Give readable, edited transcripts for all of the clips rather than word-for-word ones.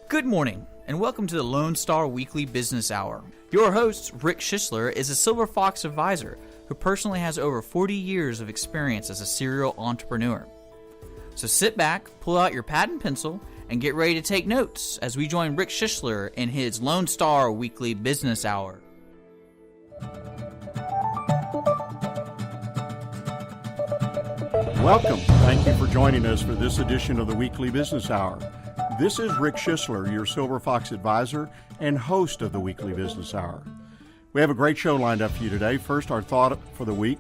Good morning, and welcome to the Lone Star Weekly Business Hour. Your host, Rick Schissler, is a Silver Fox advisor who personally has over 40 years of experience as a serial entrepreneur. So sit back, pull out your pad and pencil, and get ready to take notes as we join Rick Schissler in his Lone Star Weekly Business Hour. Welcome. Thank you for joining us for this edition of the Weekly Business Hour. This is Rick Schissler, your Silver Fox advisor and host of the Weekly Business Hour. We have a great show lined up for you today. First, our thought for the week,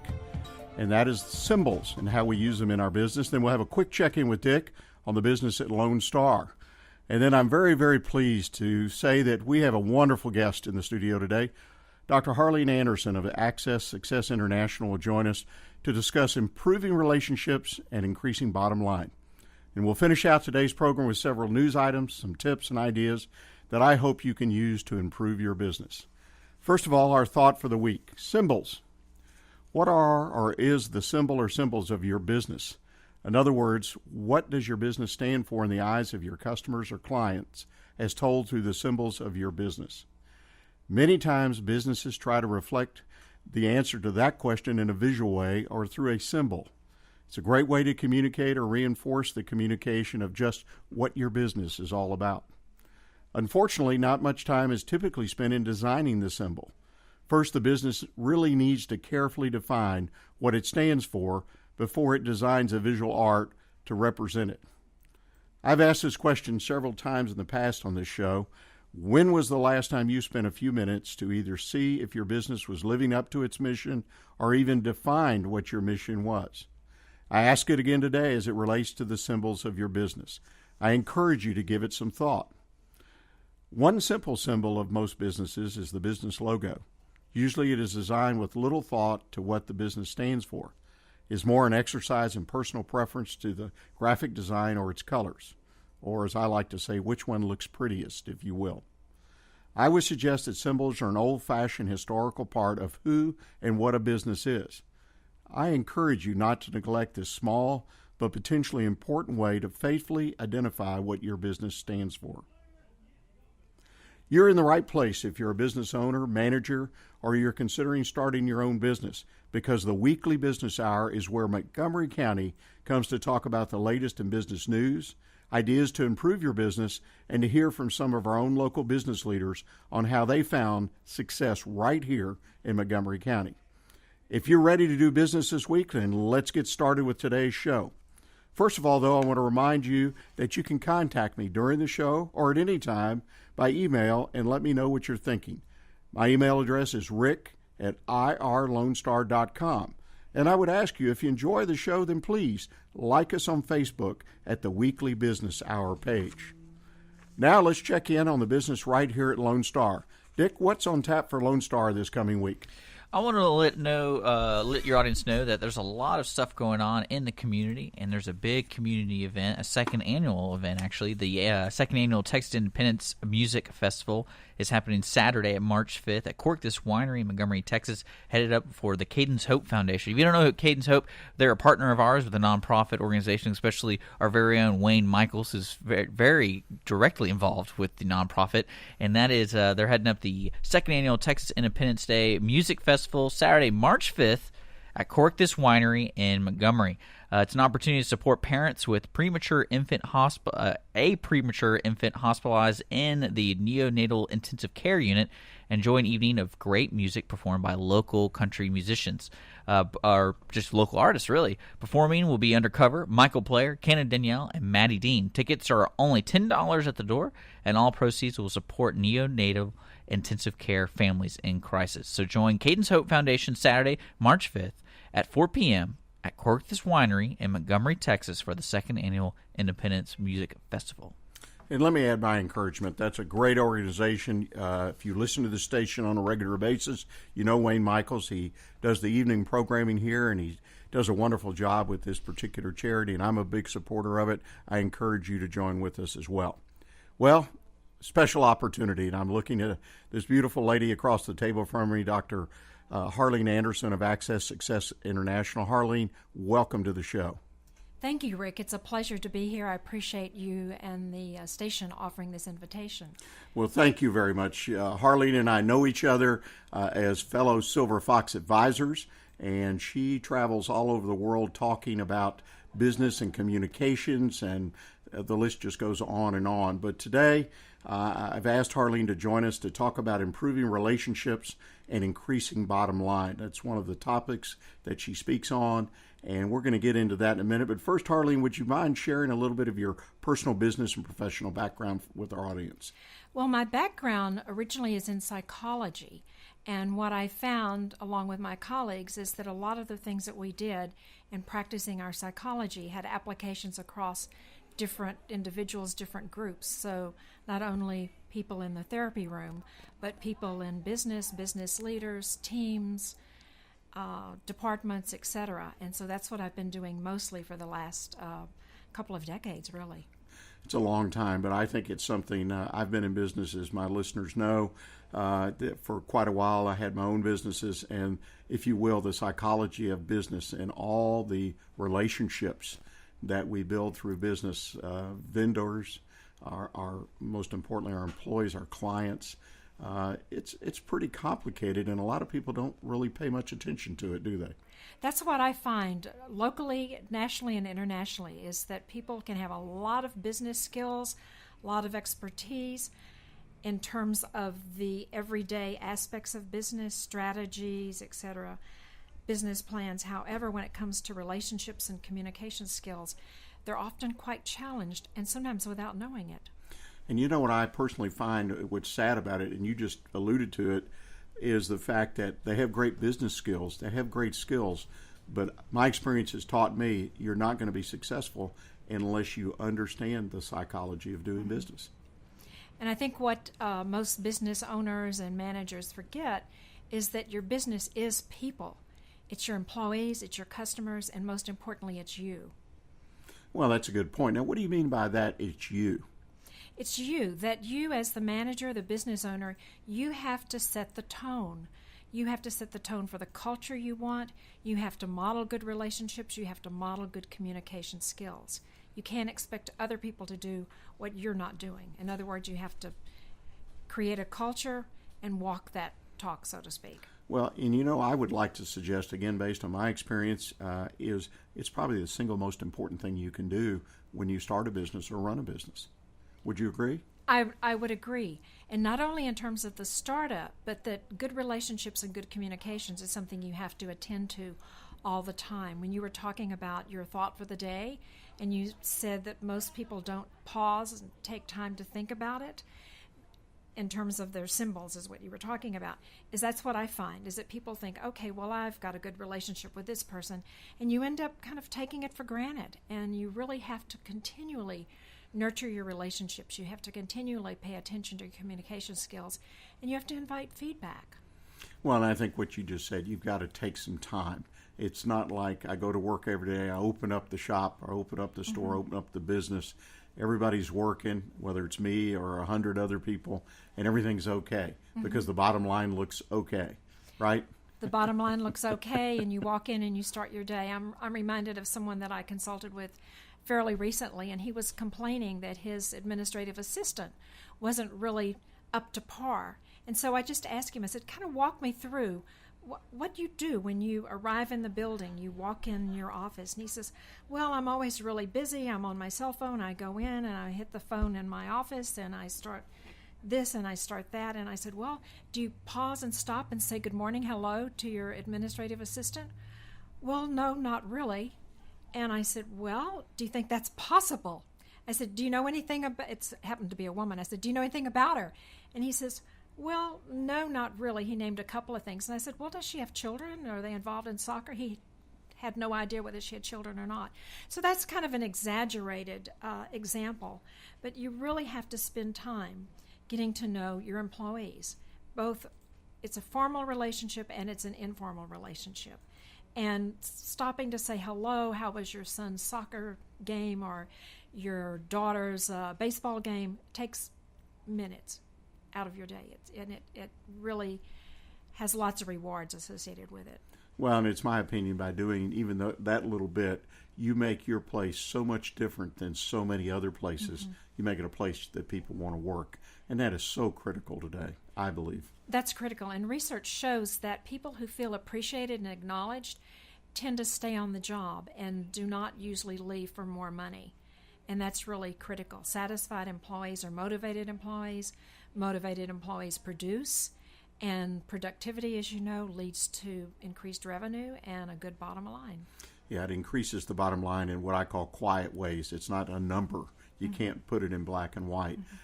and that is symbols and how we use them in our business. Then we'll have a quick check-in with Dick on the business at Lone Star. And then I'm very, very pleased to say that we have a wonderful guest in the studio today. Dr. Harlene Anderson of Access Success International will join us to discuss improving relationships and increasing bottom line. And we'll finish out today's program with several news items, some tips and ideas that I hope you can use to improve your business. First of all, our thought for the week, symbols. What are or is the symbol or symbols of your business? In other words, what does your business stand for in the eyes of your customers or clients as told through the symbols of your business? Many times businesses try to reflect the answer to that question in a visual way or through a symbol. It's a great way to communicate or reinforce the communication of just what your business is all about. Unfortunately, not much time is typically spent in designing the symbol. First, the business really needs to carefully define what it stands for before it designs a visual art to represent it. I've asked this question several times in the past on this show. When was the last time you spent a few minutes to either see if your business was living up to its mission or even defined what your mission was? I ask it again today as it relates to the symbols of your business. I encourage you to give it some thought. One simple symbol of most businesses is the business logo. Usually it is designed with little thought to what the business stands for. It's more an exercise in personal preference to the graphic design or its colors, or as I like to say, which one looks prettiest, if you will. I would suggest that symbols are an old-fashioned historical part of who and what a business is. I encourage you not to neglect this small but potentially important way to faithfully identify what your business stands for. You're in the right place if you're a business owner, manager, or you're considering starting your own business, because the Weekly Business Hour is where Montgomery County comes to talk about the latest in business news, ideas to improve your business, and to hear from some of our own local business leaders on how they found success right here in Montgomery County. If you're ready to do business this week, then let's get started with today's show. First of all, though, I want to remind you that you can contact me during the show or at any time by email and let me know what you're thinking. My email address is rick@irlonestar.com. And I would ask you, if you enjoy the show, then please like us on Facebook at the Weekly Business Hour page. Now let's check in on the business right here at Lone Star. Dick, what's on tap for Lone Star this coming week? I want to let your audience know that there's a lot of stuff going on in the community, and there's a big community event, a second annual event actually. The second annual Texas Independence Music Festival is happening Saturday at March 5th at Cork This Winery in Montgomery, Texas, headed up for the Cadence Hope Foundation. If you don't know Cadence Hope, they're a partner of ours with a nonprofit organization, especially our very own Wayne Michaels is very, very directly involved with the nonprofit, and that is they're heading up the second annual Texas Independence Day Music Festival Saturday, March 5th at Cork This Winery in Montgomery. It's an opportunity to support parents with a premature infant hospitalized in the neonatal intensive care unit. Enjoy an evening of great music performed by local country musicians, or just local artists, really. Performing will be Undercover, Michael Player, Kenna Danielle, and Maddie Dean. Tickets are only $10 at the door, and all proceeds will support neonatal intensive care families in crisis. So join Cadence Hope Foundation Saturday, March 5th at 4 p.m. at Cork This Winery in Montgomery, Texas for the second annual Independence Music Festival. And let me add my encouragement. That's a great organization. If you listen to the station on a regular basis, you know Wayne Michaels. He does the evening programming here, and he does a wonderful job with this particular charity, and I'm a big supporter of it. I encourage you to join with us as well. Well, special opportunity, and I'm looking at this beautiful lady across the table from me, Dr. Harlene Anderson of Access Success International. Harlene, welcome to the show. Thank you, Rick. It's a pleasure to be here. I appreciate you and the station offering this invitation. Well, thank you very much. Harlene and I know each other as fellow Silver Fox advisors, and she travels all over the world talking about business and communications, and the list just goes on and on. But today, I've asked Harlene to join us to talk about improving relationships and increasing bottom line. That's one of the topics that she speaks on, and we're going to get into that in a minute. But first, Harlene, would you mind sharing a little bit of your personal business and professional background with our audience? Well, my background originally is in psychology, and what I found, along with my colleagues, is that a lot of the things that we did in practicing our psychology had applications across different individuals, different groups. So not only people in the therapy room, but people in business, business leaders, teams, departments, etc. And so that's what I've been doing mostly for the last couple of decades, really. It's a long time, but I think it's something I've been in business, as my listeners know. For quite a while, I had my own businesses, and if you will, the psychology of business and all the relationships that we build through business, vendors, our most importantly, our employees, our clients. It's pretty complicated, and a lot of people don't really pay much attention to it, do they? That's what I find locally, nationally, and internationally, is that people can have a lot of business skills, a lot of expertise in terms of the everyday aspects of business, strategies, etc., business plans. However, when it comes to relationships and communication skills, they're often quite challenged, and sometimes without knowing it. And you know what I personally find what's sad about it, and you just alluded to it, is the fact that they have great business skills, they have great skills, but my experience has taught me you're not going to be successful unless you understand the psychology of doing business. And I think what most business owners and managers forget is that your business is people. It's your employees, it's your customers, and most importantly, it's you. Well, that's a good point. Now, what do you mean by that, it's you? It's you, that you as the manager, the business owner, you have to set the tone. You have to set the tone for the culture you want. You have to model good relationships. You have to model good communication skills. You can't expect other people to do what you're not doing. In other words, you have to create a culture and walk that talk, so to speak. Well, and you know, I would like to suggest, again, based on my experience, is it's probably the single most important thing you can do when you start a business or run a business. Would you agree? I would agree. And not only in terms of the startup, but that good relationships and good communications is something you have to attend to all the time. When you were talking about your thought for the day, and you said that most people don't pause and take time to think about it, in terms of their symbols is what you were talking about, is that's what I find, is that people think, okay, well, I've got a good relationship with this person, and you end up kind of taking it for granted, and you really have to continually nurture your relationships. You have to continually pay attention to your communication skills, and you have to invite feedback. Well, and I think what you just said, you've got to take some time. It's not like I go to work every day, I open up the shop, or open up the store, open up the business. Everybody's working, whether it's me or 100 other people, and everything's okay because the bottom line looks okay, right? The bottom line looks okay, and you walk in and you start your day. I'm reminded of someone that I consulted with fairly recently, and he was complaining that his administrative assistant wasn't really up to par. And so I just asked him, I said, kind of walk me through what do you do when you arrive in the building, you walk in your office. And he says, well, I'm always really busy. I'm on my cell phone. I go in and I hit the phone in my office and I start this and I start that. And I said, well, do you pause and stop and say good morning, hello to your administrative assistant? Well, no, not really. And I said, well, do you think that's possible? I said, do you know anything about, it happened to be a woman. I said, do you know anything about her? And he says, well, no, not really. He named a couple of things. And I said, well, does she have children? Are they involved in soccer? He had no idea whether she had children or not. So that's kind of an exaggerated example. But you really have to spend time getting to know your employees. Both, it's a formal relationship and it's an informal relationship. And stopping to say hello, how was your son's soccer game or your daughter's baseball game takes minutes out of your day. It really has lots of rewards associated with it. Well, and it's my opinion, by doing even that little bit, you make your place so much different than so many other places. Mm-hmm. You make it a place that people want to work. And that is so critical today, I believe. That's critical. And research shows that people who feel appreciated and acknowledged tend to stay on the job and do not usually leave for more money. And that's really critical. Satisfied employees are motivated employees. Motivated employees produce. And productivity, as you know, leads to increased revenue and a good bottom line. Yeah, it increases the bottom line in what I call quiet ways. It's not a number. You mm-hmm. can't put it in black and white. Mm-hmm.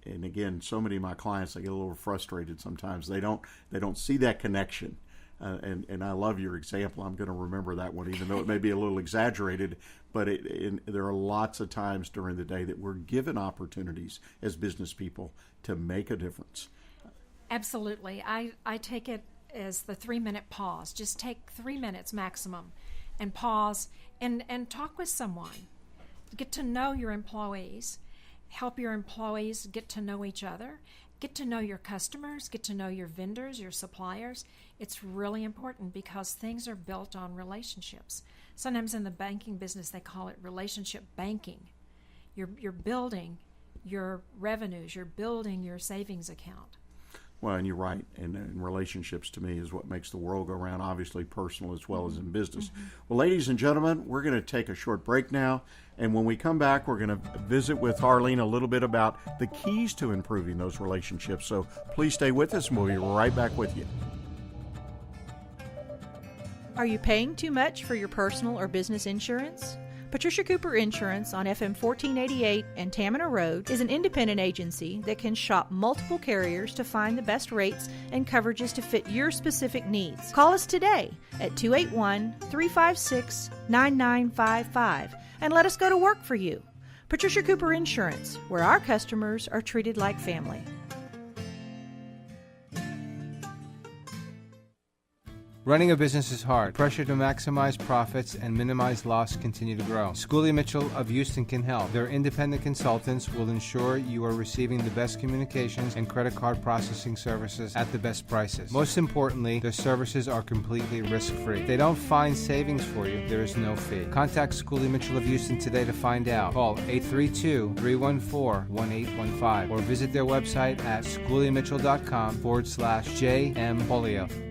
And again, so many of my clients, they get a little frustrated sometimes. They don't see that connection. And I love your example. I'm going to remember that one, even though it may be a little exaggerated. But there are lots of times during the day that we're given opportunities as business people to make a difference. Absolutely. I take it as the 3-minute pause. Just take 3 minutes maximum and pause and talk with someone. Get to know your employees. Help your employees get to know each other. Get to know your customers. Get to know your vendors, your suppliers. It's really important because things are built on relationships. Sometimes in the banking business they call it relationship banking. You're building your revenues. You're building your savings account. Well, and you're right. And relationships, to me, is what makes the world go round, obviously personal as well as in business. Mm-hmm. Well, ladies and gentlemen, we're going to take a short break now. And when we come back, we're going to visit with Harlene a little bit about the keys to improving those relationships. So please stay with us, and we'll be right back with you. Are you paying too much for your personal or business insurance? Patricia Cooper Insurance on FM 1488 and Tamina Road is an independent agency that can shop multiple carriers to find the best rates and coverages to fit your specific needs. Call us today at 281-356-9955 and let us go to work for you. Patricia Cooper Insurance, where our customers are treated like family. Running a business is hard. Pressure to maximize profits and minimize loss continue to grow. Schooley Mitchell of Houston can help. Their independent consultants will ensure you are receiving the best communications and credit card processing services at the best prices. Most importantly, their services are completely risk-free. If they don't find savings for you, there is no fee. Contact Schooley Mitchell of Houston today to find out. Call 832-314-1815 or visit their website at schooleymitchell.com/JM-Polio.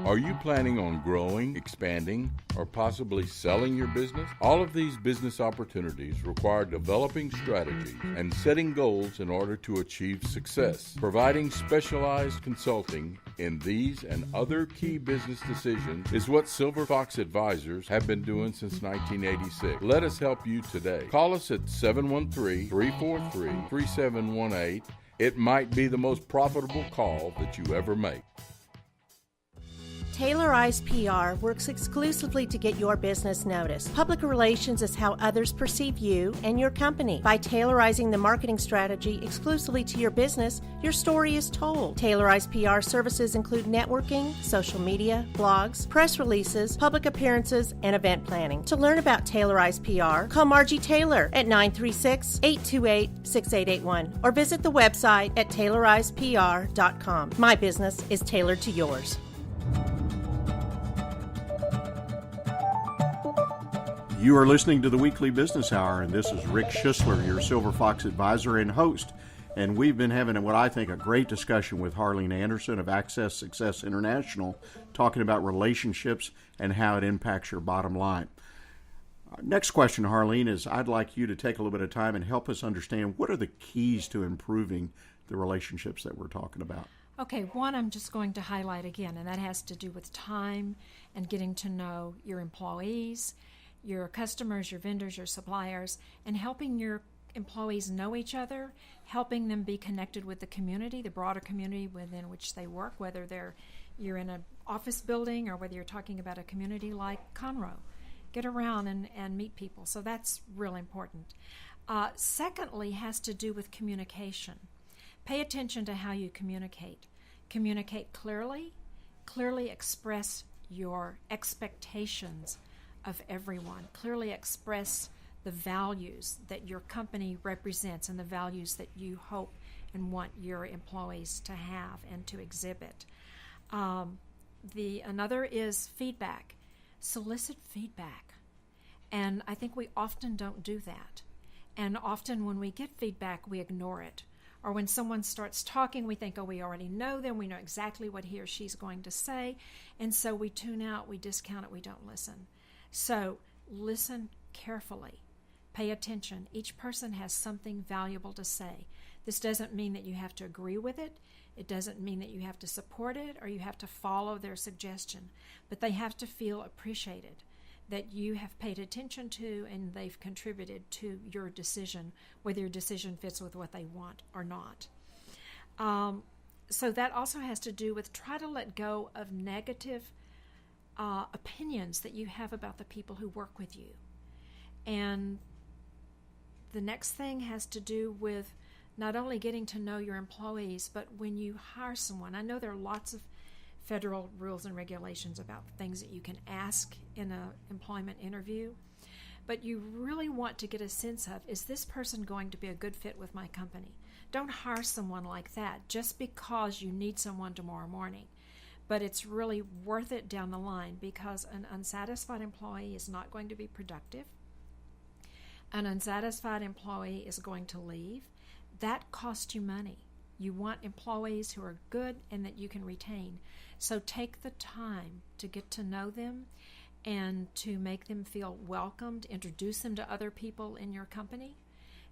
Are you planning on growing, expanding, or possibly selling your business? All of these business opportunities require developing strategies and setting goals in order to achieve success. Providing specialized consulting in these and other key business decisions is what Silver Fox Advisors have been doing since 1986. Let us help you today. Call us at 713-343-3718. It might be the most profitable call that you ever make. Tailorized PR works exclusively to get your business noticed. Public relations is how others perceive you and your company. By tailorizing the marketing strategy exclusively to your business, your story is told. Tailorized PR services include networking, social media, blogs, press releases, public appearances, and event planning. To learn about Tailorized PR, call Margie Taylor at 936-828-6881 or visit the website at tailorizedpr.com. My business is tailored to yours. You are listening to the Weekly Business Hour, and this is Rick Schissler, your Silver Fox advisor and host. And we've been having what I think a great discussion with Harlene Anderson of Access Success International, talking about relationships and how it impacts your bottom line. Our next question, Harlene, is I'd like you to take a little bit of time and help us understand what are the keys to improving the relationships that we're talking about. Okay, one I'm just going to highlight again, and that has to do with time and getting to know your employees, your customers, your vendors, your suppliers, and helping your employees know each other, helping them be connected with the community, the broader community within which they work, whether you're in an office building or whether you're talking about a community like Conroe. Get around and meet people. So that's really important. Secondly, has to do with communication. Pay attention to how you communicate. Communicate clearly express your expectations of everyone. Clearly express the values that your company represents and the values that you hope and want your employees to have and to exhibit. Another is feedback. Solicit feedback. And I think we often don't do that. And often when we get feedback, we ignore it. Or when someone starts talking, we think, oh, we already know them. We know exactly what he or she's going to say. And so we tune out, we discount it, we don't listen. So listen carefully. Pay attention. Each person has something valuable to say. This doesn't mean that you have to agree with it. It doesn't mean that you have to support it or you have to follow their suggestion. But they have to feel appreciated, that you have paid attention to and they've contributed to your decision, whether your decision fits with what they want or not. So that also has to do with try to let go of negative opinions that you have about the people who work with you. And the next thing has to do with not only getting to know your employees, but when you hire someone. I know there are lots of federal rules and regulations about things that you can ask in an employment interview, but you really want to get a sense of, is this person going to be a good fit with my company? Don't hire someone like that just because you need someone tomorrow morning. But it's really worth it down the line, because an unsatisfied employee is not going to be productive. An unsatisfied employee is going to leave. That costs you money. You want employees who are good and that you can retain. So take the time to get to know them and to make them feel welcomed, introduce them to other people in your company.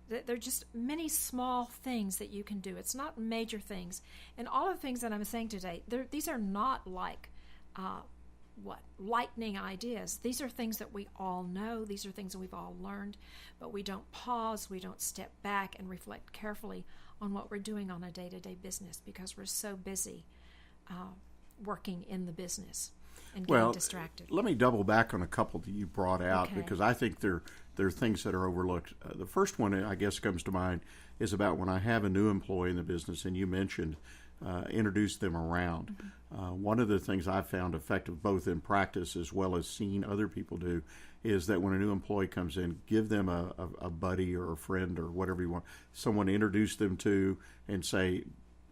There are just many small things that you can do. It's not major things. And all of the things that I'm saying today, these are not like lightning ideas. These are things that we all know. These are things that we've all learned, but we don't pause, we don't step back and reflect carefully on what we're doing on a day-to-day business because we're so busy working in the business and getting distracted. Let me double back on a couple that you brought out because I think there are things that are overlooked. The first one, I guess, comes to mind is about when I have a new employee in the business, and you mentioned introduce them around. One of the things I've found effective both in practice as well as seeing other people do is that when a new employee comes in, give them a buddy or a friend or whatever you want, someone to introduce them to and say,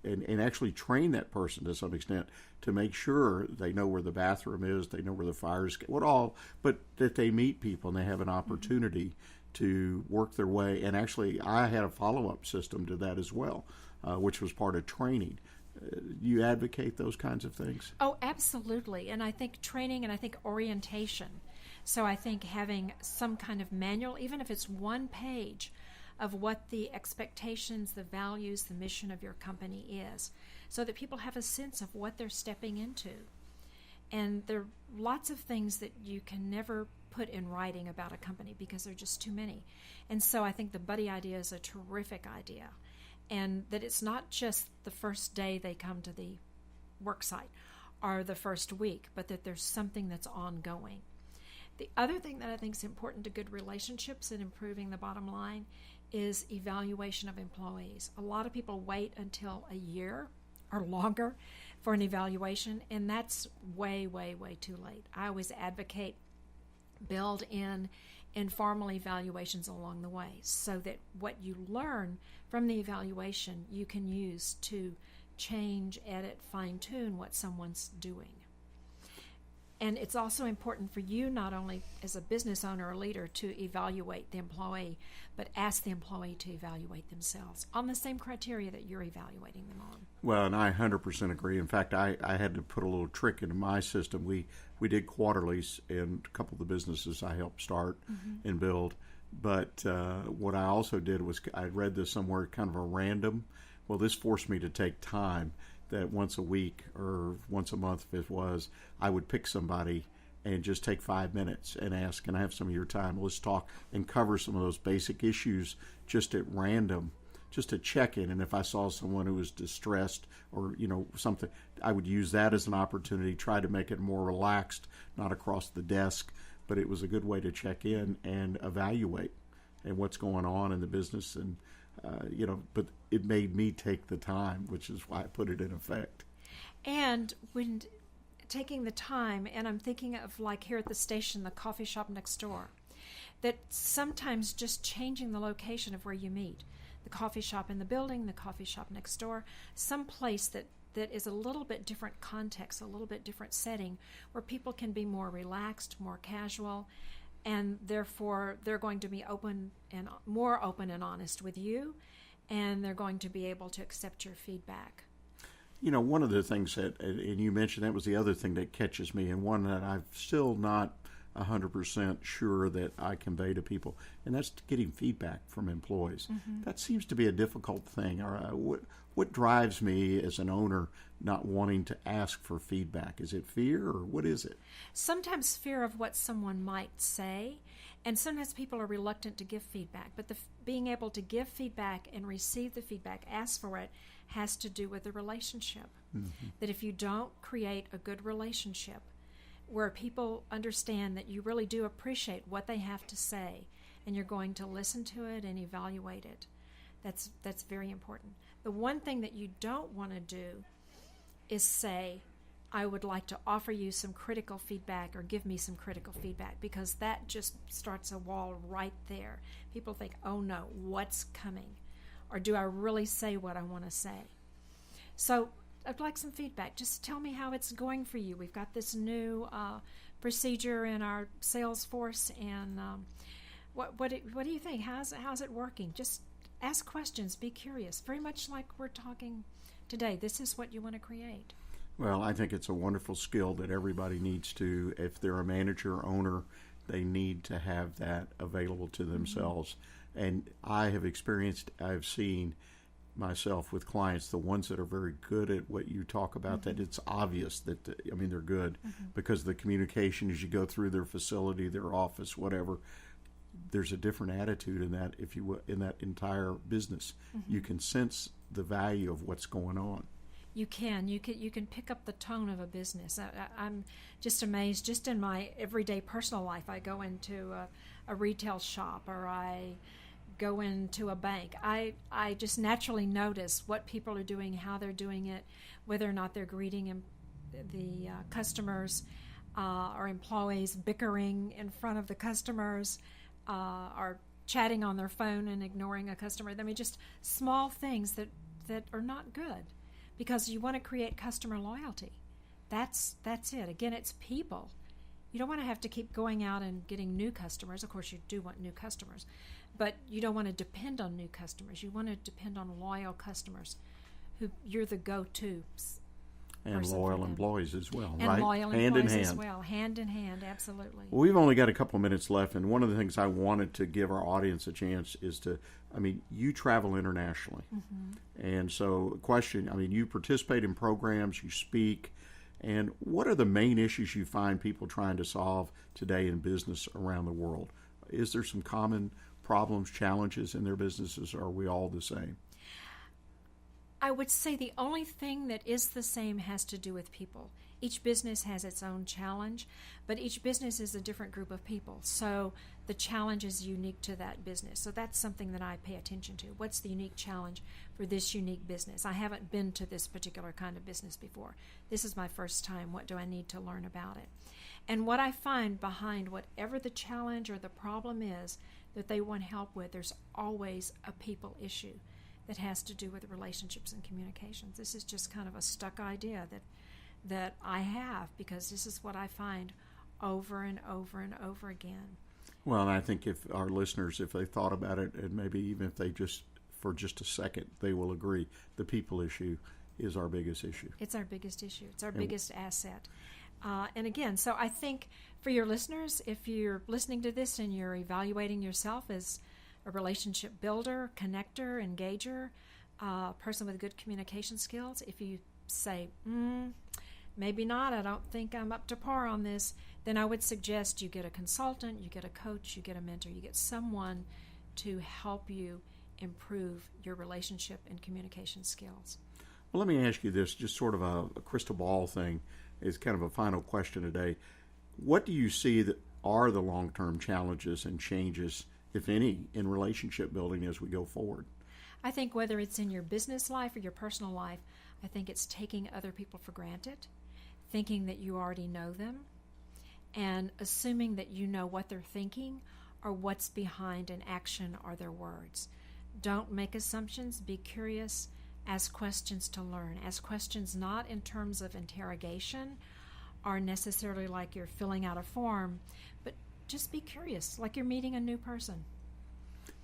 and actually train that person to some extent to make sure they know where the bathroom is, they know where the fire is, but that they meet people and they have an opportunity to work their way. And actually, I had a follow-up system to that as well, which was part of training. You advocate those kinds of things? Oh, absolutely. And I think training and I think orientation. So I think having some kind of manual, even if it's one page, of what the expectations, the values, the mission of your company is, so that people have a sense of what they're stepping into. And there are lots of things that you can never put in writing about a company because there are just too many. And so I think the buddy idea is a terrific idea. And that it's not just the first day they come to the work site or the first week, but that there's something that's ongoing. The other thing that I think is important to good relationships and improving the bottom line is evaluation of employees. A lot of people wait until a year or longer for an evaluation, and that's way, way, way too late. I always advocate build in informal evaluations along the way so that what you learn from the evaluation you can use to change, edit, fine-tune what someone's doing. And it's also important for you, not only as a business owner or leader, to evaluate the employee, but ask the employee to evaluate themselves on the same criteria that you're evaluating them on. Well, and I 100% agree. In fact, I had to put a little trick into my system. We did quarterlies in a couple of the businesses I helped start and build. But what I also did was I read this somewhere, kind of a random. Well, this forced me to take time. That once a week or once a month, if it was, I would pick somebody and just take 5 minutes and ask, can I have some of your time? Let's talk and cover some of those basic issues just at random, just to check in. And if I saw someone who was distressed or, something, I would use that as an opportunity, try to make it more relaxed, not across the desk, but it was a good way to check in and evaluate and what's going on in the business. And but it made me take the time, which is why I put it in effect. And when taking the time, and I'm thinking of like here at the station, the coffee shop next door, that sometimes just changing the location of where you meet, the coffee shop in the building, the coffee shop next door, some place that that is a little bit different context, a little bit different setting, where people can be more relaxed, more casual, and therefore they're going to be more open and honest with you, and they're going to be able to accept your feedback. You know, one of the things that, and you mentioned that was the other thing that catches me, and one that I'm still not 100% sure that I convey to people, and that's getting feedback from employees. Mm-hmm. That seems to be a difficult thing. What drives me as an owner not wanting to ask for feedback? Is it fear, or what is it? Sometimes fear of what someone might say, and sometimes people are reluctant to give feedback. But being able to give feedback and receive the feedback, ask for it, has to do with the relationship. Mm-hmm. That if you don't create a good relationship where people understand that you really do appreciate what they have to say and you're going to listen to it and evaluate it, that's very important. The one thing that you don't want to do is say, I would like to offer you some critical feedback or give me some critical feedback, because that just starts a wall right there. People think, oh no, what's coming? Or do I really say what I want to say? So I'd like some feedback. Just tell me how it's going for you. We've got this new procedure in our sales force, and what do you think? How's it working? Just ask questions. Be curious. Very much like we're talking today. This is what you want to create. Well, I think it's a wonderful skill that everybody needs to. If they're a manager or owner, they need to have that available to themselves. Mm-hmm. And I've seen myself with clients, the ones that are very good at what you talk about, mm-hmm. that it's obvious that, they're good, mm-hmm. because the communication as you go through their facility, their office, whatever, there's a different attitude in that, if you will, in that entire business. Mm-hmm. You can sense the value of what's going on. You can pick up the tone of a business. I'm just amazed. Just in my everyday personal life, I go into a retail shop, or I go into a bank. I just naturally notice what people are doing, how they're doing it, whether or not they're greeting the customers, or employees bickering in front of the customers, or chatting on their phone and ignoring a customer. I mean, just small things that are not good, because you want to create customer loyalty. That's it. Again, it's people. You don't want to have to keep going out and getting new customers. Of course, you do want new customers, but you don't want to depend on new customers. You want to depend on loyal customers who you're the go-to. And loyal employees as well, and right? Loyal hand employees in hand. as well. Hand in hand, absolutely. Well, we've only got a couple of minutes left, and one of the things I wanted to give our audience a chance is to, you travel internationally. Mm-hmm. And so, question, you participate in programs, you speak, and what are the main issues you find people trying to solve today in business around the world? Is there some common problems, challenges in their businesses, or are we all the same? I would say the only thing that is the same has to do with people. Each business has its own challenge, but each business is a different group of people. So the challenge is unique to that business. So that's something that I pay attention to. What's the unique challenge for this unique business? I haven't been to this particular kind of business before. This is my first time. What do I need to learn about it? And what I find behind whatever the challenge or the problem is that they want help with, there's always a people issue that has to do with relationships and communications. This is just kind of a stuck idea that I have, because this is what I find over and over and over again. Well, and I think if our listeners, if they thought about it, and maybe even if they just, for just a second, they will agree, the people issue is our biggest issue. It's our biggest issue. It's our biggest asset. And again, so I think for your listeners, if you're listening to this and you're evaluating yourself as a relationship builder, connector, engager, person with good communication skills, if you say, maybe not, I don't think I'm up to par on this, then I would suggest you get a consultant, you get a coach, you get a mentor, you get someone to help you improve your relationship and communication skills. Well, let me ask you this, just sort of a crystal ball thing, is kind of a final question today. What do you see that are the long-term challenges and changes, if any, in relationship building as we go forward? I think whether it's in your business life or your personal life, I think it's taking other people for granted, thinking that you already know them, and assuming that you know what they're thinking or what's behind an action or their words. Don't make assumptions. Be curious. Ask questions to learn. Ask questions not in terms of interrogation or necessarily like you're filling out a form, but just be curious, like you're meeting a new person.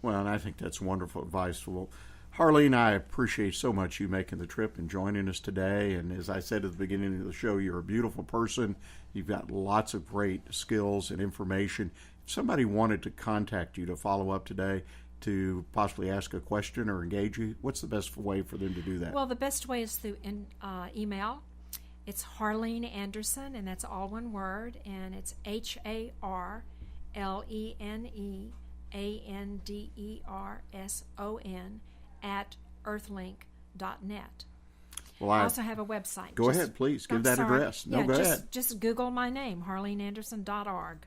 Well, and I think that's wonderful advice. Well, Harlene, I appreciate so much you making the trip and joining us today. And as I said at the beginning of the show, you're a beautiful person. You've got lots of great skills and information. If somebody wanted to contact you to follow up today, to possibly ask a question or engage you, what's the best way for them to do that? Well, the best way is through email. It's Harlene Anderson, and that's all one word, and it's HarleneAnderson @earthlink.net. Well, I also have a website. Go ahead, please. Give that address. Go ahead. Just Google my name, HarleneAnderson.org.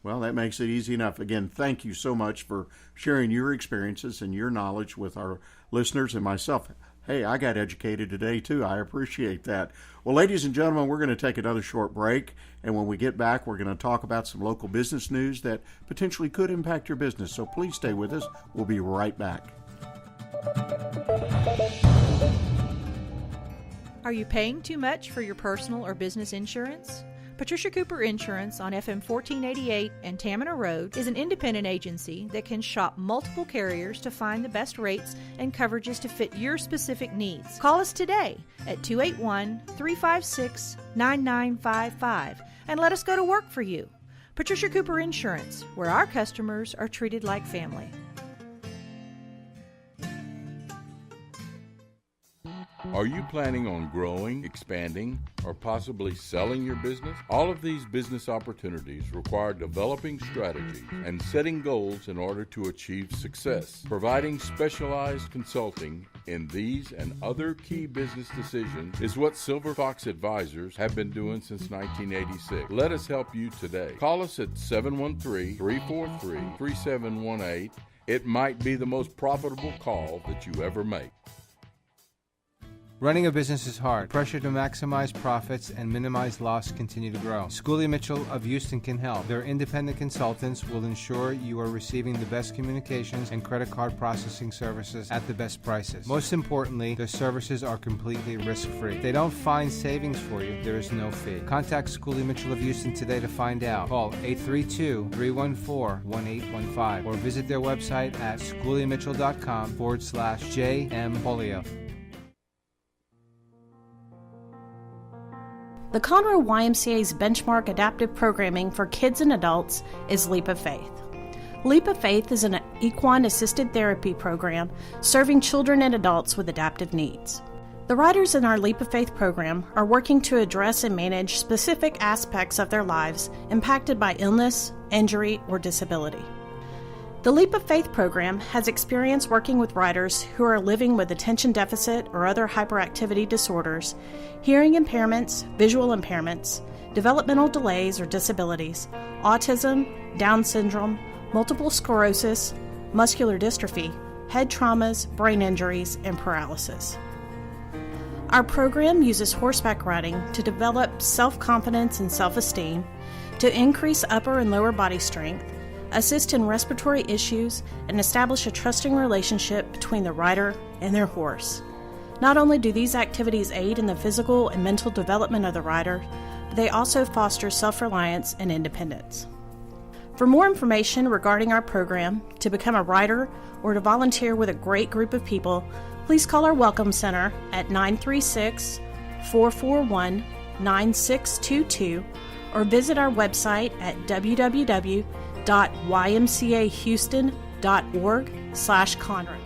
Well, that makes it easy enough. Again, thank you so much for sharing your experiences and your knowledge with our listeners and myself. Hey, I got educated today, too. I appreciate that. Well, ladies and gentlemen, we're going to take another short break. And when we get back, we're going to talk about some local business news that potentially could impact your business. So please stay with us. We'll be right back. Are you paying too much for your personal or business insurance? Patricia Cooper Insurance on FM 1488 and Tamina Road is an independent agency that can shop multiple carriers to find the best rates and coverages to fit your specific needs. Call us today at 281-356-9955 and let us go to work for you. Patricia Cooper Insurance, where our customers are treated like family. Are you planning on growing, expanding, or possibly selling your business? All of these business opportunities require developing strategies and setting goals in order to achieve success. Providing specialized consulting in these and other key business decisions is what Silver Fox Advisors have been doing since 1986. Let us help you today. Call us at 713-343-3718. It might be the most profitable call that you ever make. Running a business is hard. Pressure to maximize profits and minimize loss continue to grow. Schooley Mitchell of Houston can help. Their independent consultants will ensure you are receiving the best communications and credit card processing services at the best prices. Most importantly, their services are completely risk-free. If they don't find savings for you, there is no fee. Contact Schooley Mitchell of Houston today to find out. Call 832-314-1815 or visit their website at schooleymitchell.com/JM Polio. The Conroe YMCA's benchmark adaptive programming for kids and adults is Leap of Faith. Leap of Faith is an equine-assisted therapy program serving children and adults with adaptive needs. The riders in our Leap of Faith program are working to address and manage specific aspects of their lives impacted by illness, injury, or disability. The Leap of Faith program has experience working with riders who are living with attention deficit or other hyperactivity disorders, hearing impairments, visual impairments, developmental delays or disabilities, autism, Down syndrome, multiple sclerosis, muscular dystrophy, head traumas, brain injuries, and paralysis. Our program uses horseback riding to develop self-confidence and self-esteem, to increase upper and lower body strength, assist in respiratory issues, and establish a trusting relationship between the rider and their horse. Not only do these activities aid in the physical and mental development of the rider, but they also foster self-reliance and independence. For more information regarding our program, to become a rider, or to volunteer with a great group of people, please call our Welcome Center at 936-441-9622 or visit our website at www.ymcahouston.org/Conroe.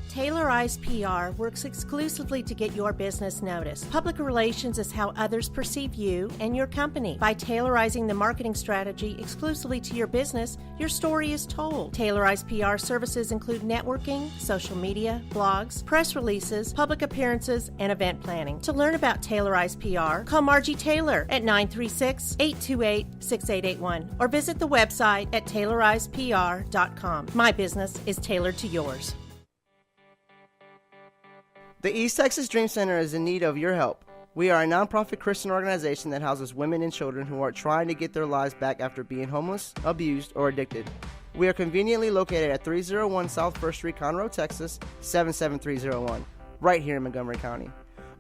Tailorized PR works exclusively to get your business noticed. Public relations is how others perceive you and your company. By tailorizing the marketing strategy exclusively to your business, your story is told. Tailorized PR services include networking, social media, blogs, press releases, public appearances, and event planning. To learn about Tailorized PR, call Margie Taylor at 936-828-6881 or visit the website at tailorizedpr.com. My business is tailored to yours. The East Texas Dream Center is in need of your help. We are a nonprofit Christian organization that houses women and children who are trying to get their lives back after being homeless, abused, or addicted. We are conveniently located at 301 South 1st Street, Conroe, Texas, 77301, right here in Montgomery County.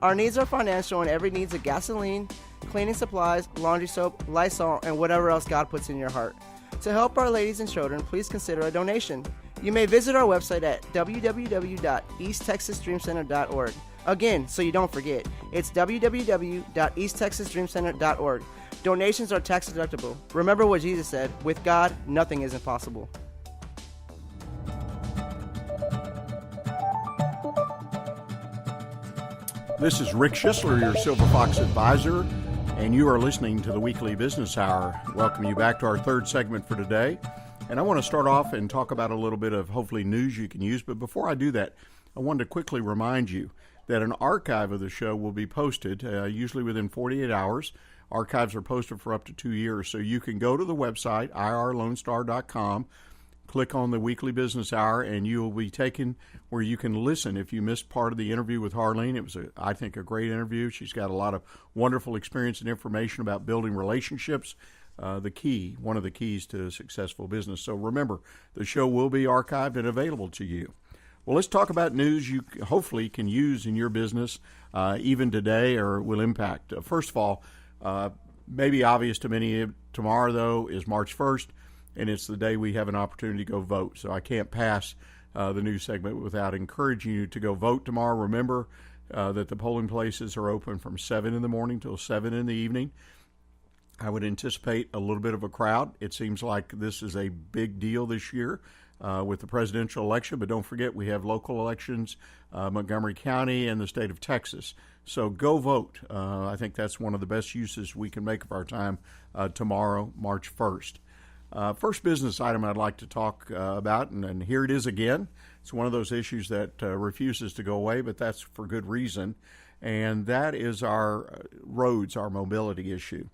Our needs are financial and every needs of gasoline, cleaning supplies, laundry soap, Lysol, and whatever else God puts in your heart. To help our ladies and children, please consider a donation. You may visit our website at www.easttexasdreamcenter.org. Again, so you don't forget, it's www.easttexasdreamcenter.org. Donations are tax deductible. Remember what Jesus said, with God, nothing is impossible. This is Rick Schissler, your Silver Fox advisor, and you are listening to the Weekly Business Hour. Welcome you back to our third segment for today. And I want to start off and talk about a little bit of hopefully news you can use. But before I do that, I wanted to quickly remind you that an archive of the show will be posted, usually within 48 hours. Archives are posted for up to 2 years. So you can go to the website, irlonestar.com, click on the Weekly Business Hour, and you will be taken where you can listen. If you missed part of the interview with Harlene, it was, I think, a great interview. She's got a lot of wonderful experience and information about building relationships, one of the keys to successful business. So remember, the show will be archived and available to you. Well, let's talk about news you hopefully can use in your business even today or will impact. First of all, maybe obvious to many, tomorrow, though, is March 1st. And it's the day we have an opportunity to go vote. So I can't pass the news segment without encouraging you to go vote tomorrow. Remember that the polling places are open from 7 in the morning till 7 in the evening. I would anticipate a little bit of a crowd. It seems like this is a big deal this year with the presidential election. But don't forget, we have local elections, Montgomery County and the state of Texas. So go vote. I think that's one of the best uses we can make of our time tomorrow, March 1st. First business item I'd like to talk about, and here it is again. It's one of those issues that refuses to go away, but that's for good reason, and that is our roads, our mobility issue.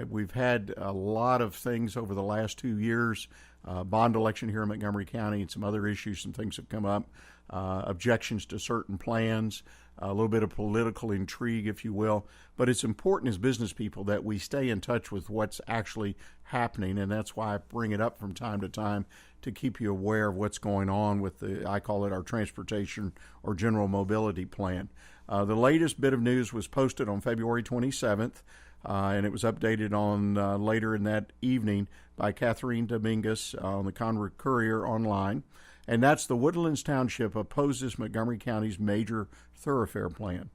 We've had a lot of things over the last 2 years, bond election here in Montgomery County, and some other issues, some things have come up, objections to certain plans, a little bit of political intrigue, if you will. But it's important as business people that we stay in touch with what's actually happening, and that's why I bring it up from time to time to keep you aware of what's going on with I call it our transportation or general mobility plan. The latest bit of news was posted on February 27th, and it was updated on later in that evening by Catherine Dominguez on the Conroe Courier online. And that's the Woodlands Township opposes Montgomery County's major thoroughfare plan.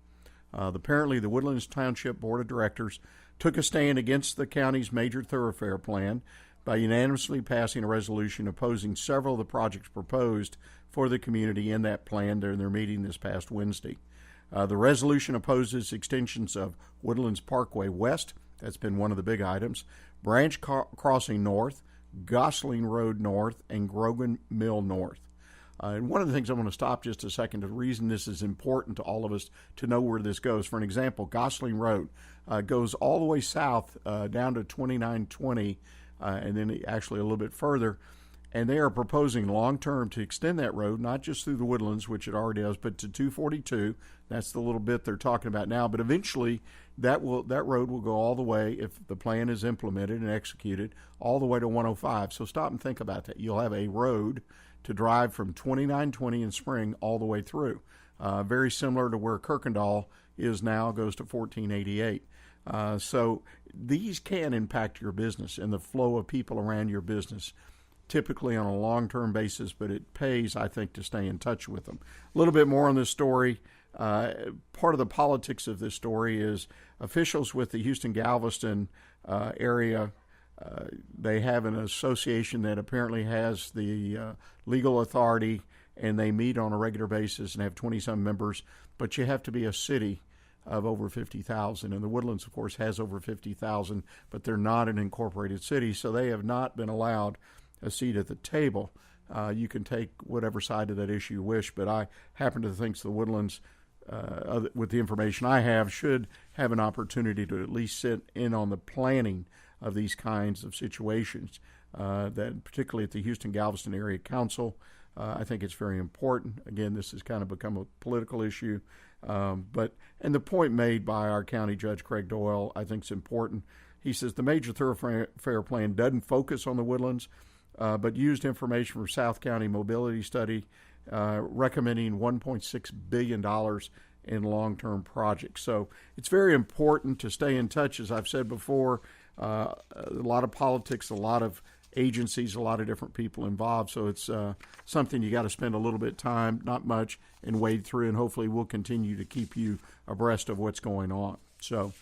Apparently, the Woodlands Township Board of Directors took a stand against the county's major thoroughfare plan by unanimously passing a resolution opposing several of the projects proposed for the community in that plan during their meeting this past Wednesday. The resolution opposes extensions of Woodlands Parkway West, that's been one of the big items, Branch Crossing North, Gosling Road North, and Grogan Mill North. And one of the things I want to stop just a second, the reason this is important to all of us to know where this goes. For an example, Gosling Road goes all the way south down to 2920 and then actually a little bit further. And they are proposing long-term to extend that road, not just through the Woodlands, which it already does, but to 242. That's the little bit they're talking about now. But eventually, that road will go all the way, if the plan is implemented and executed, all the way to 105. So stop and think about that. You'll have a road to drive from 2920 in Spring all the way through. Very similar to where Kirkendall is now, goes to 1488. So these can impact your business and the flow of people around your business, typically on a long-term basis, but it pays, I think, to stay in touch with them. A little bit more on this story. Part of the politics of this story is officials with the Houston-Galveston area, they have an association that apparently has the legal authority, and they meet on a regular basis and have 20-some members, but you have to be a city of over 50,000. And the Woodlands, of course, has over 50,000, but they're not an incorporated city, so they have not been allowed a seat at the table. You can take whatever side of that issue you wish, but I happen to think the Woodlands, with the information I have, should have an opportunity to at least sit in on the planning of these kinds of situations, that particularly at the Houston-Galveston Area Council. I think it's very important. Again, this has kind of become a political issue, and the point made by our county judge, Craig Doyle, I think is important. He says the major thoroughfare plan doesn't focus on the Woodlands. but used information from South County Mobility Study recommending $1.6 billion in long-term projects. So it's very important to stay in touch, as I've said before. A lot of politics, a lot of agencies, a lot of different people involved. So it's something you got to spend a little bit of time, not much, and wade through, and hopefully we'll continue to keep you abreast of what's going on. So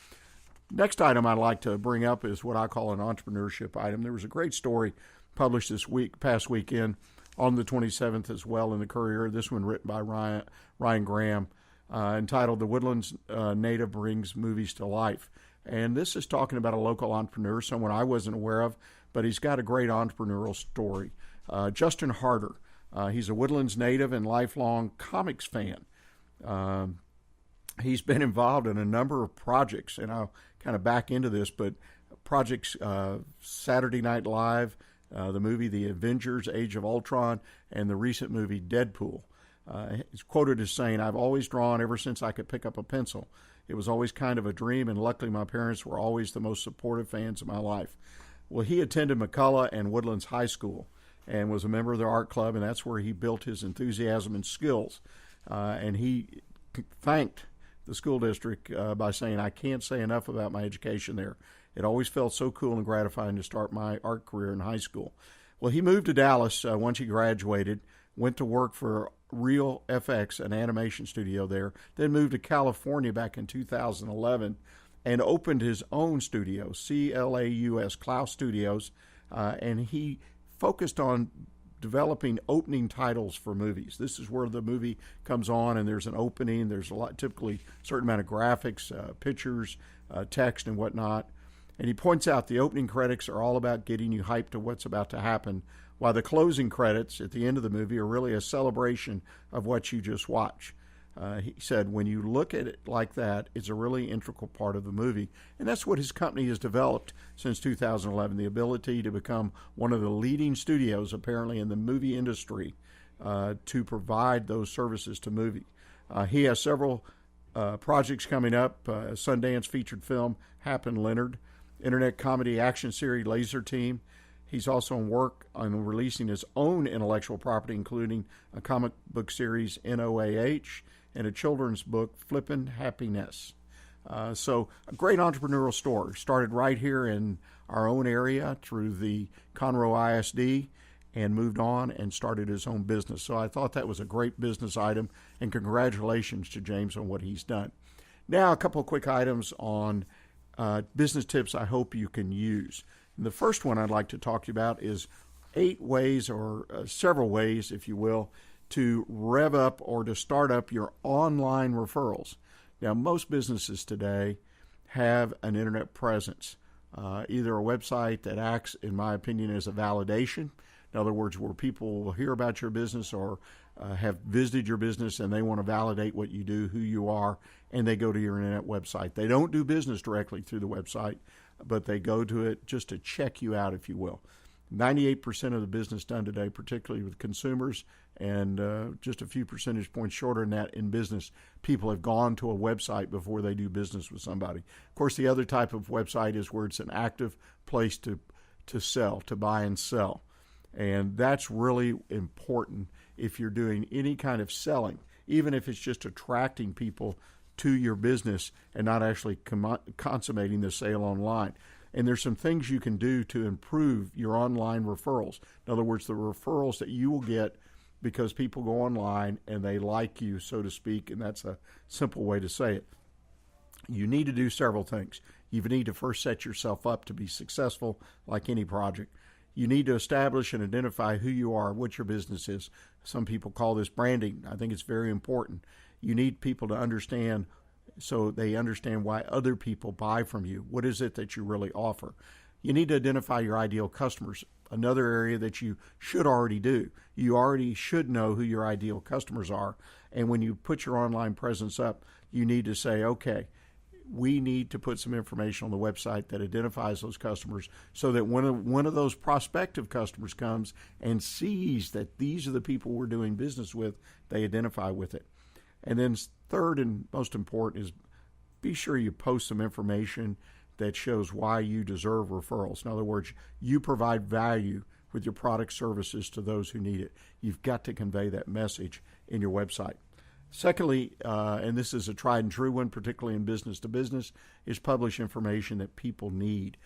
next item I'd like to bring up is what I call an entrepreneurship item. There was a great story published past weekend on the 27th as well in the Courier. This one written by Ryan Graham, entitled "The Woodlands Native Brings Movies to Life." And this is talking about a local entrepreneur, someone I wasn't aware of, but he's got a great entrepreneurial story. Justin Harder. He's a Woodlands native and lifelong comics fan. He's been involved in a number of projects, and I'll kind of back into this, but projects Saturday Night Live, the movie The Avengers, Age of Ultron, and the recent movie Deadpool. He's quoted as saying, "I've always drawn ever since I could pick up a pencil. It was always kind of a dream, and luckily my parents were always the most supportive fans of my life." Well, he attended McCullough and Woodlands High School and was a member of their art club, and that's where he built his enthusiasm and skills. And he thanked the school district by saying, "I can't say enough about my education there. It always felt so cool and gratifying to start my art career in high school." Well, he moved to Dallas once he graduated, went to work for Real FX, an animation studio there, then moved to California back in 2011 and opened his own studio, CLAUS, Klaus Studios, and he focused on developing opening titles for movies. This is where the movie comes on and there's an opening. There's typically a certain amount of graphics, pictures, text, and whatnot. And he points out the opening credits are all about getting you hyped to what's about to happen, while the closing credits at the end of the movie are really a celebration of what you just watched. He said, when you look at it like that, it's a really integral part of the movie. And that's what his company has developed since 2011, the ability to become one of the leading studios, apparently, in the movie industry to provide those services to movie. He has several projects coming up, Sundance featured film, Happen Leonard, internet comedy action series, Laser Team. He's also on work on releasing his own intellectual property, including a comic book series, NOAH, and a children's book, Flippin' Happiness. So a great entrepreneurial story. Started right here in our own area through the Conroe ISD and moved on and started his own business. So I thought that was a great business item, and congratulations to James on what he's done. Now, a couple of quick items on business tips I hope you can use. And the first one I'd like to talk to you about is 8 ways, or several ways, if you will, to rev up or to start up your online referrals. Now, most businesses today have an internet presence, either a website that acts, in my opinion, as a validation. In other words, where people will hear about your business or have visited your business and they want to validate what you do, who you are, and they go to your internet website. They don't do business directly through the website, but they go to it just to check you out, if you will. 98% of the business done today, particularly with consumers, and just a few percentage points shorter than that in business, people have gone to a website before they do business with somebody. Of course, the other type of website is where it's an active place to sell, to buy and sell. And that's really important if you're doing any kind of selling, even if it's just attracting people to your business and not actually consummating the sale online. And there's some things you can do to improve your online referrals. In other words, the referrals that you will get because people go online and they like you, so to speak, and that's a simple way to say it. You need to do several things. You need to first set yourself up to be successful, like any project. You need to establish and identify who you are, what your business is. Some people call this branding. I think it's very important. You need people to understand, so they understand why other people buy from you. What is it that you really offer? You need to identify your ideal customers, another area that you should already do. You already should know who your ideal customers are. And when you put your online presence up, you need to say, okay, we need to put some information on the website that identifies those customers so that when one of those prospective customers comes and sees that these are the people we're doing business with, they identify with it. And then third and most important is be sure you post some information that shows why you deserve referrals. In other words, you provide value with your product services to those who need it. You've got to convey that message in your website. Secondly, and this is a tried and true one, particularly in business to business, is publish information that people need.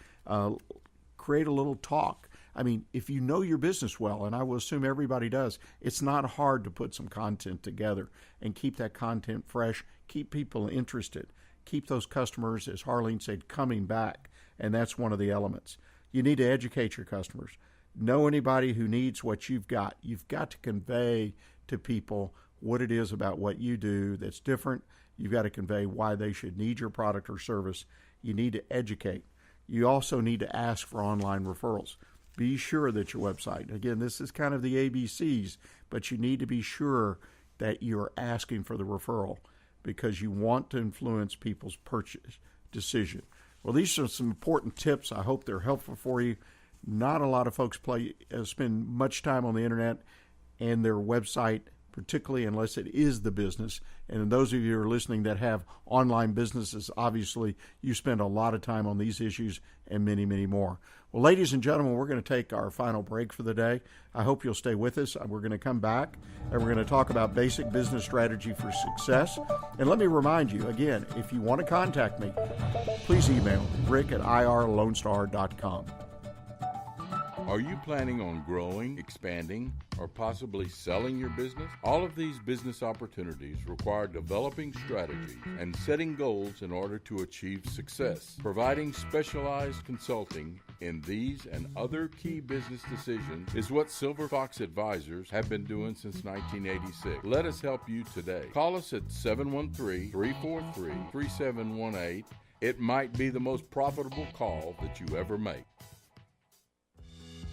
Create a little talk. I mean, if you know your business well, and I will assume everybody does, it's not hard to put some content together and keep that content fresh, keep people interested, keep those customers, as Harlene said, coming back, and that's one of the elements. You need to educate your customers. Know anybody who needs what you've got. You've got to convey to people what it is about what you do that's different. You've got to convey why they should need your product or service. You need to educate. You also need to ask for online referrals. Be sure that your website, again, this is kind of the ABCs, but you need to be sure that you're asking for the referral because you want to influence people's purchase decision. Well, these are some important tips. I hope they're helpful for you. Not a lot of folks spend much time on the internet and their website, particularly unless it is the business. And those of you who are listening that have online businesses, obviously you spend a lot of time on these issues and many, many more. Well, ladies and gentlemen, we're going to take our final break for the day. I hope you'll stay with us. We're going to come back and we're going to talk about basic business strategy for success. And let me remind you, again, if you want to contact me, please email rick@irlonestar.com. Are you planning on growing, expanding, or possibly selling your business? All of these business opportunities require developing strategies and setting goals in order to achieve success. Providing specialized consulting in these and other key business decisions is what Silver Fox Advisors have been doing since 1986. Let us help you today. Call us at 713-343-3718. It might be the most profitable call that you ever make.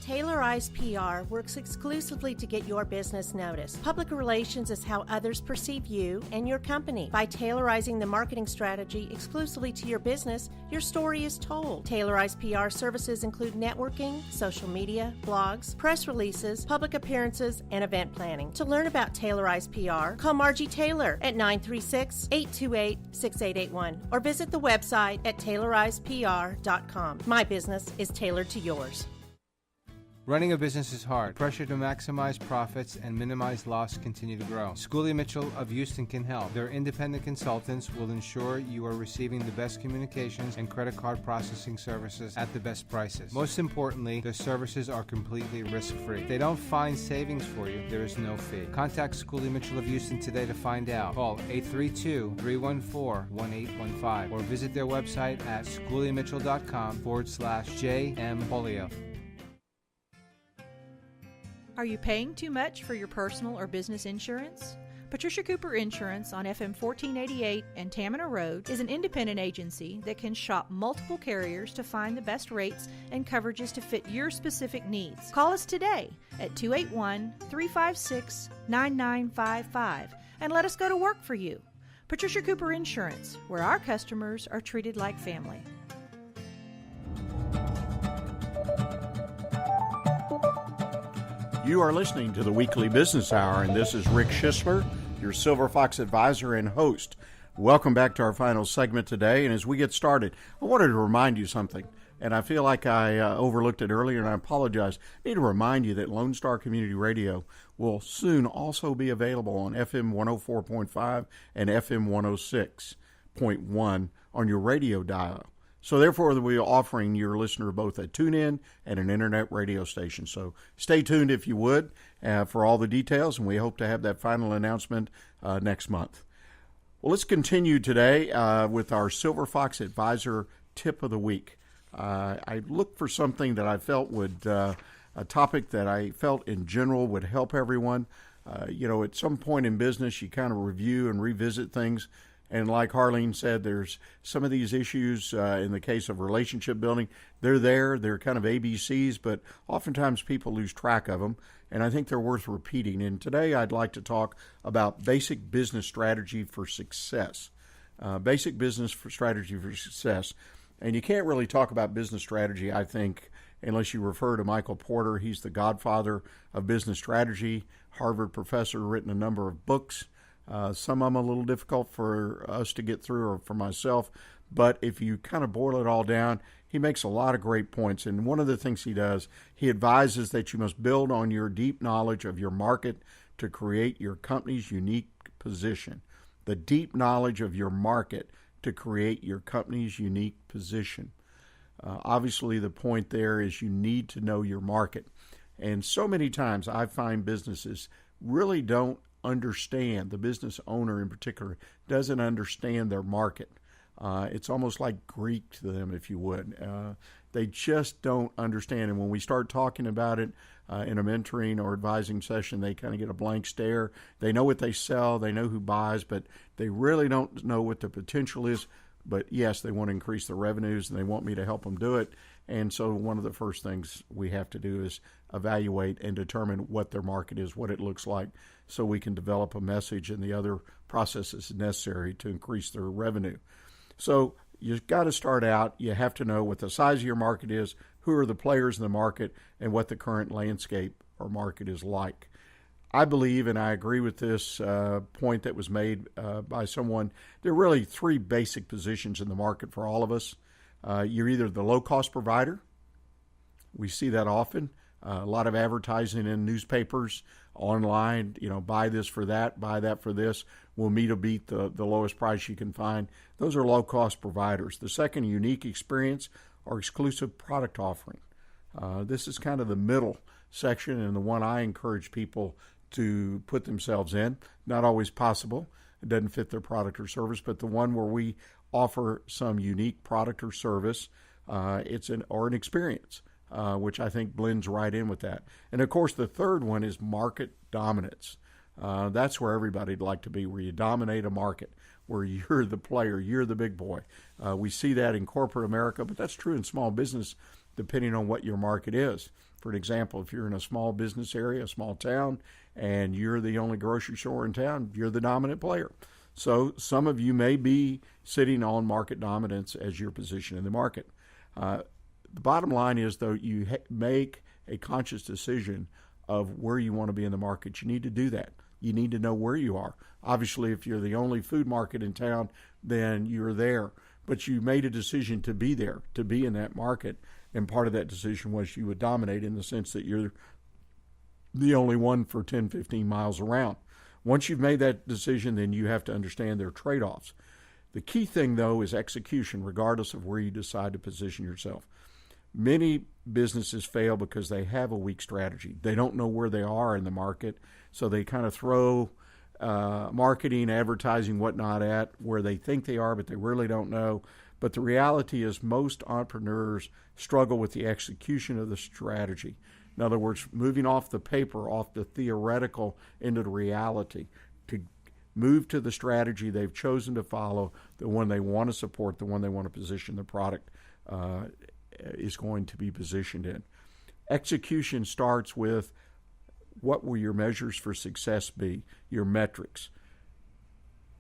Tailorized PR works exclusively to get your business noticed. Public relations is how others perceive you and your company. By tailorizing the marketing strategy exclusively to your business, your story is told. Tailorized PR services include networking, social media, blogs, press releases, public appearances, and event planning. To learn about Tailorized PR, call Margie Taylor at 936-828-6881 or visit the website at tailorizedpr.com. My business is tailored to yours. Running a business is hard. Pressure to maximize profits and minimize loss continue to grow. Schooley Mitchell of Houston can help. Their independent consultants will ensure you are receiving the best communications and credit card processing services at the best prices. Most importantly, their services are completely risk-free. If they don't find savings for you, there is no fee. Contact Schooley Mitchell of Houston today to find out. Call 832-314-1815 or visit their website at schooleymitchell.com/JM-Polio. Are you paying too much for your personal or business insurance? Patricia Cooper Insurance on FM 1488 and Tamina Road is an independent agency that can shop multiple carriers to find the best rates and coverages to fit your specific needs. Call us today at 281-356-9955 and let us go to work for you. Patricia Cooper Insurance, where our customers are treated like family. You are listening to the Weekly Business Hour, and this is Rick Schissler, your Silver Fox advisor and host. Welcome back to our final segment today, and as we get started, I wanted to remind you something, and I feel like I overlooked it earlier, and I apologize. I need to remind you that Lone Star Community Radio will soon also be available on FM 104.5 and FM 106.1 on your radio dial. So therefore, we'll be offering your listener both a tune-in and an internet radio station. So stay tuned if you would for all the details, and we hope to have that final announcement next month. Well, let's continue today with our Silver Fox Advisor Tip of the Week. I looked for something that I felt would, a topic that I felt in general would help everyone. At some point in business, you kind of review and revisit things. And like Harlene said, there's some of these issues in the case of relationship building. They're kind of ABCs, but oftentimes people lose track of them, and I think they're worth repeating. And today I'd like to talk about basic business strategy for success. Basic business strategy for success. And you can't really talk about business strategy, I think, unless you refer to Michael Porter. He's the godfather of business strategy, Harvard professor, written a number of books. Some of them a little difficult for us to get through, or for myself, But if you kind of boil it all down, he makes a lot of great points. And one of the things he does, he advises that you must build on your deep knowledge of your market to create your company's unique position. The deep knowledge of your market to create your company's unique position. Obviously, the point there is you need to know your market. And so many times I find businesses really don't understand, the business owner in particular, doesn't understand their market. It's almost like Greek to them, if you would. They just don't understand. And when we start talking about it in a mentoring or advising session, they kind of get a blank stare. They know what they sell, they know who buys, but they really don't know what the potential is. But yes, they want to increase their revenues and they want me to help them do it. And so one of the first things we have to do is evaluate and determine what their market is, what it looks like, so we can develop a message and the other processes necessary to increase their revenue. So you've got to start out. You have to know what the size of your market is, who are the players in the market, and what the current landscape or market is like. I believe, and I agree with this point that was made by someone, there are really three basic positions in the market for all of us. You're either the low-cost provider. We see that often. A lot of advertising in newspapers, online, buy this for that, buy that for this. We'll meet or beat the lowest price you can find. Those are low-cost providers. The second, unique experience or exclusive product offering. This is kind of the middle section and the one I encourage people to put themselves in. Not always possible. It doesn't fit their product or service, but the one where we offer some unique product or service, or an experience, which I think blends right in with that. And of course, the third one is market dominance. That's where everybody'd like to be, where you dominate a market, where you're the player, you're the big boy. We see that in corporate America, but that's true in small business, depending on what your market is. For an example, if you're in a small business area, a small town, and you're the only grocery store in town, you're the dominant player. So some of you may be sitting on market dominance as your position in the market. The bottom line is, though, you make a conscious decision of where you want to be in the market. You need to do that. You need to know where you are. Obviously, if you're the only food market in town, then you're there. But you made a decision to be there, to be in that market. And part of that decision was you would dominate in the sense that you're the only one for 10, 15 miles around. Once you've made that decision, then you have to understand their trade-offs. The key thing, though, is execution, regardless of where you decide to position yourself. Many businesses fail because they have a weak strategy. They don't know where they are in the market, so they kind of throw marketing, advertising, whatnot at where they think they are, but they really don't know. But the reality is most entrepreneurs struggle with the execution of the strategy. In other words, moving off the paper, off the theoretical into the reality, to move to the strategy they've chosen to follow, the one they want to support, the one they want to position the product is going to be positioned in. Execution starts with what will your measures for success be, your metrics.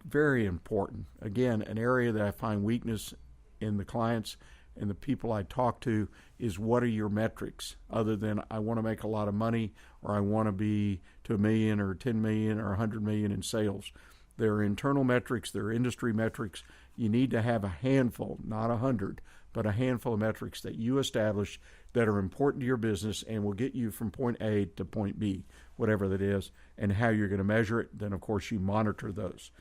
Very important. Again, an area that I find weakness in the clients and the people I talk to is, what are your metrics, other than I want to make a lot of money, or I want to be to $1 million or 10 million or 100 million in sales. There are internal metrics, there are industry metrics. You need to have a handful, not 100, but a handful of metrics that you establish that are important to your business and will get you from point A to point B, whatever that is, and how you're going to measure it. Then, of course, you monitor those.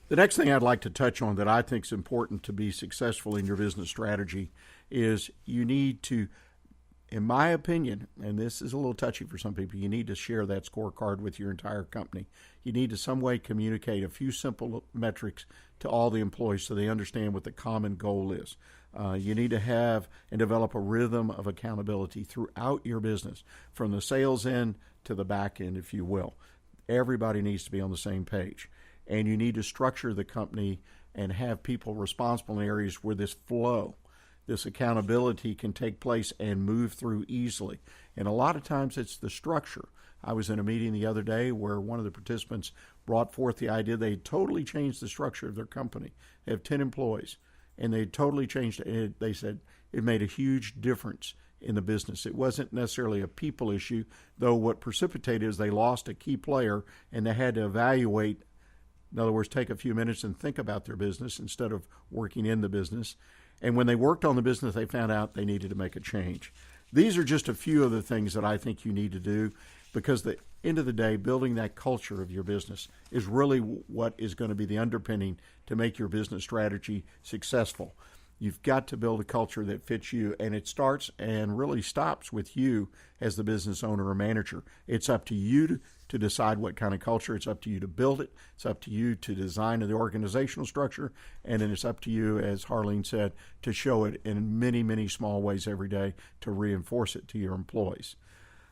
The next thing I'd like to touch on that I think is important to be successful in your business strategy is you need to, in my opinion, and this is a little touchy for some people, you need to share that scorecard with your entire company. You need to some way communicate a few simple metrics to all the employees so they understand what the common goal is. You need to have and develop a rhythm of accountability throughout your business, from the sales end to the back end, if you will. Everybody needs to be on the same page. And you need to structure the company and have people responsible in areas where this flow, this accountability can take place and move through easily. And a lot of times it's the structure. I was in a meeting the other day where one of the participants brought forth the idea they totally changed the structure of their company. They have 10 employees, and they totally changed it. They said it made a huge difference in the business. It wasn't necessarily a people issue, though what precipitated is they lost a key player, and they had to evaluate In other words, take a few minutes and think about their business instead of working in the business. And when they worked on the business, they found out they needed to make a change. These are just a few of the things that I think you need to do, because at the end of the day, building that culture of your business is really what is going to be the underpinning to make your business strategy successful. You've got to build a culture that fits you, and it starts and really stops with you as the business owner or manager. It's up to you to decide what kind of culture. It's up to you to build it. It's up to you to design the organizational structure, and then it's up to you, as Harlene said, to show it in many, many small ways every day to reinforce it to your employees.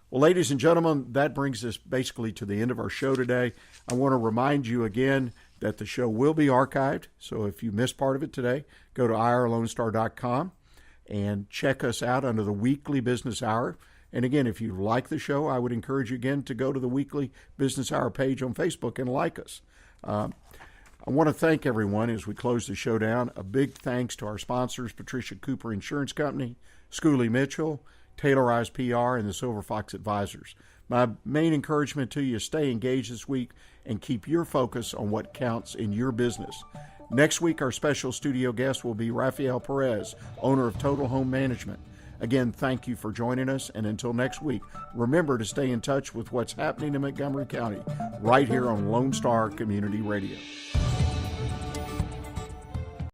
Well, ladies and gentlemen, that brings us basically to the end of our show today. I want to remind you again that the show will be archived. So if you missed part of it today, go to irlonestar.com and check us out under the Weekly Business Hour. And again, if you like the show, I would encourage you again to go to the Weekly Business Hour page on Facebook and like us. I want to thank everyone as we close the show down. A big thanks to our sponsors, Patricia Cooper Insurance Company, Schooley Mitchell, Taylorized PR, and the Silver Fox Advisors. My main encouragement to you is stay engaged this week and keep your focus on what counts in your business. Next week, our special studio guest will be Rafael Perez, owner of Total Home Management. Again, thank you for joining us, and until next week, remember to stay in touch with what's happening in Montgomery County right here on Lone Star Community Radio.